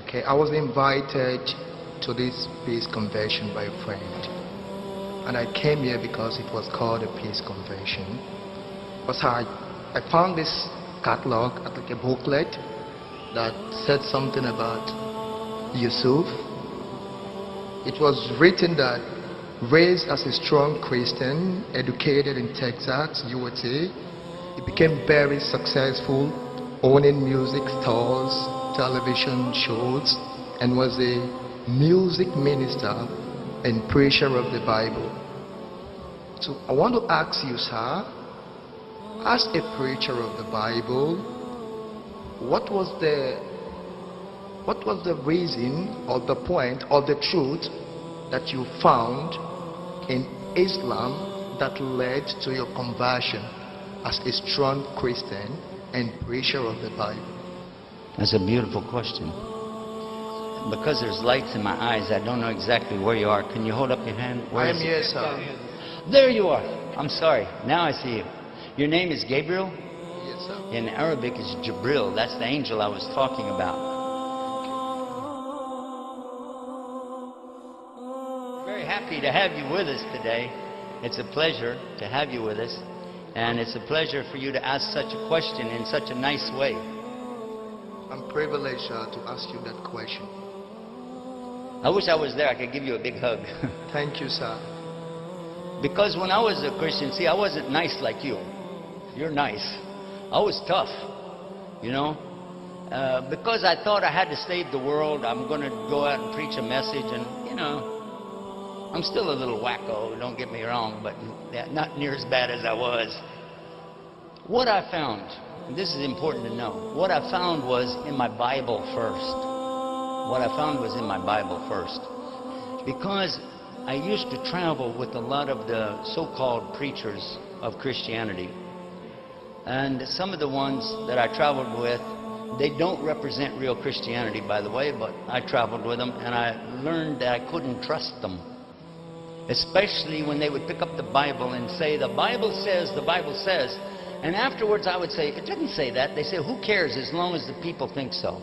Okay, I was invited to this peace convention by a friend, and I came here because it was called a peace convention. But I found this catalog, like a booklet, that said something about Yusuf. It was written that raised as a strong Christian, educated in Texas, USA, he became very successful, owning music stores, television shows, and was a music minister and preacher of the Bible. So I want to ask you, sir, as a preacher of the Bible, what was the reason or the point or the truth that you found in Islam that led to your conversion as a strong Christian and preacher of the Bible? That's a beautiful question. Because there's lights in my eyes, I don't know exactly where you are. Can you hold up your hand? Where I am is it? here, sir. There you are. I'm sorry. Now I see you. Your name is Gabriel? Yes, sir. In Arabic is Jibril. That's the angel I was talking about. Very happy to have you with us today. It's a pleasure to have you with us. And it's a pleasure for you to ask such a question in such a nice way. I'm privileged to ask you that question. I wish I was there. I could give you a big hug. Thank you, sir. Because when I was a Christian, see, I wasn't nice like you. You're nice. I was tough, you know. Because I thought I had to save the world, I'm going to go out and preach a message. And, you know, I'm still a little wacko, don't get me wrong, but not near as bad as I was. What I found, and this is important to know, what I found was in my Bible first. What I found was in my Bible first. Because I used to travel with a lot of the so-called preachers of Christianity. And some of the ones that I traveled with, they don't represent real Christianity, by the way, but I traveled with them and I learned that I couldn't trust them. Especially when they would pick up the Bible and say, the Bible says, the Bible says. And afterwards I would say, it doesn't say that. They say, who cares as long as the people think so.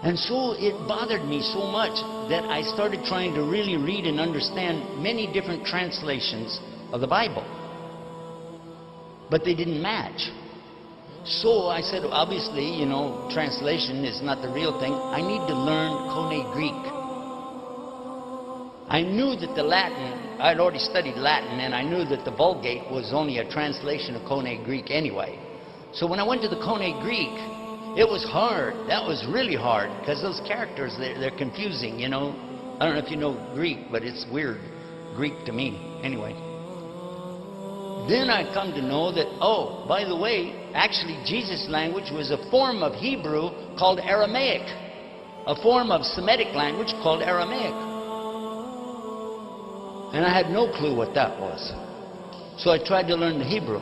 And so it bothered me so much that I started trying to really read and understand many different translations of the Bible. But they didn't match. So I said, obviously, you know, translation is not the real thing. I need to learn Koine Greek. I knew that the Latin, I'd already studied Latin, and I knew that the Vulgate was only a translation of Koine Greek anyway. So when I went to the Koine Greek, it was hard. That was really hard, because those characters, they're confusing, you know. I don't know if you know Greek, but it's weird. Greek to me, anyway. Then I come to know that, oh, by the way, actually Jesus' language was a form of Hebrew called Aramaic. A form of Semitic language called Aramaic. And I had no clue what that was. So I tried to learn the Hebrew.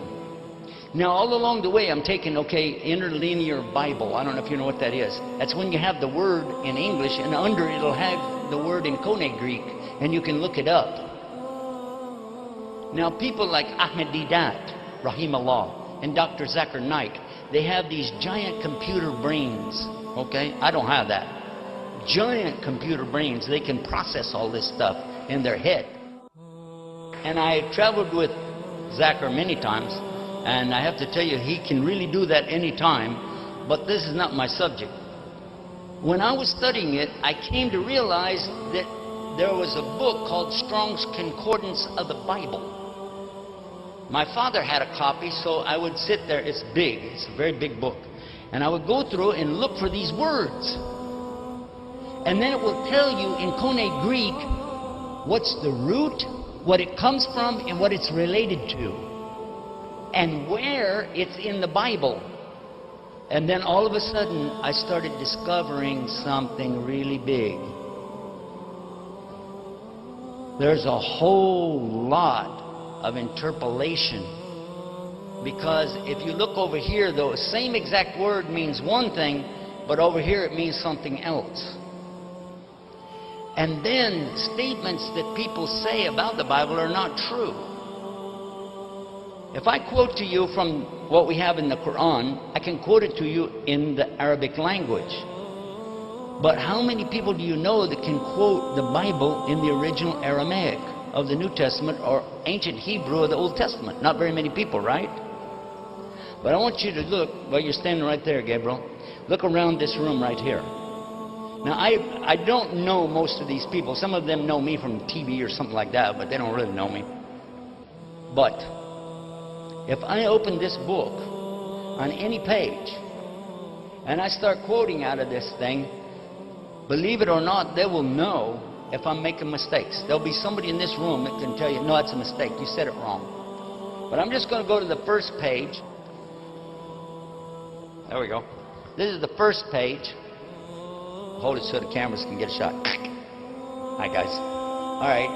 Now, all along the way, I'm taking, okay, interlinear Bible. I don't know if you know what that is. That's when you have the word in English, and under it'll have the word in Koine Greek, and you can look it up. Now, people like Ahmed Deedat, Rahimahullah, and Dr. Zakir Naik, they have these giant computer brains, okay? I don't have that. Giant computer brains. They can process all this stuff in their head. And I traveled with Zakir many times, and I have to tell you, he can really do that any time, but this is not my subject. When I was studying it, I came to realize that there was a book called Strong's Concordance of the Bible. My father had a copy, so I would sit there. It's big. It's a very big book. And I would go through and look for these words. And then it will tell you in Koine Greek what's the root, what it comes from, and what it's related to. And where it's in the Bible. And then all of a sudden, I started discovering something really big. There's a whole lot of interpolation. Because if you look over here, the same exact word means one thing, but over here it means something else. And then statements that people say about the Bible are not true. If I quote to you from what we have in the Quran, I can quote it to you in the Arabic language. But how many people do you know that can quote the Bible in the original Aramaic of the New Testament or ancient Hebrew of the Old Testament? Not very many people, right? But I want you to look, while you're standing right there, Gabriel, look around this room right here. Now, I don't know most of these people. Some of them know me from TV or something like that, but they don't really know me. But if I open this book on any page and I start quoting out of this thing, believe it or not, they will know if I'm making mistakes. There'll be somebody in this room that can tell you, no, that's a mistake. You said it wrong. But I'm just going to go to the first page. There we go. This is the first page. Hold it so the cameras can get a shot. Hi, guys. All right.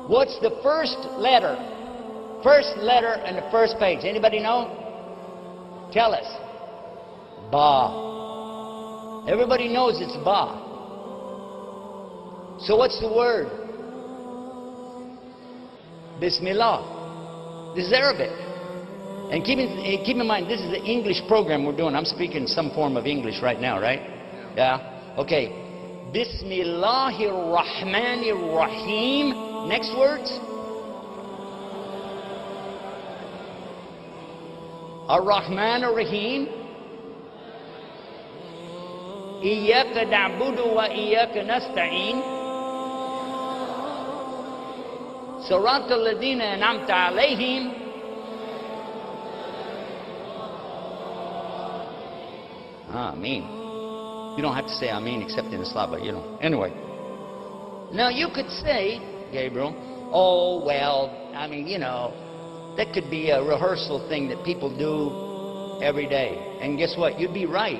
What's the first letter? First letter in the first page. Anybody know? Tell us. Ba. Everybody knows it's Ba. So what's the word? Bismillah. This is Arabic. And keep in mind, this is the English program we're doing. I'm speaking some form of English right now, right? Yeah? Okay. Bismillahir Rahmanir Rahim. Next words. Ar-Rahman Ar-Rahim. Iyaka na'budu wa iyaka nasta'in. Siratal ladina an'amta alayhim. Ameen. You don't have to say Ameen except in Islam, but you know. Anyway. Now you could say, Gabriel, oh, well, I mean, you know, that could be a rehearsal thing that people do every day. And guess what? You'd be right.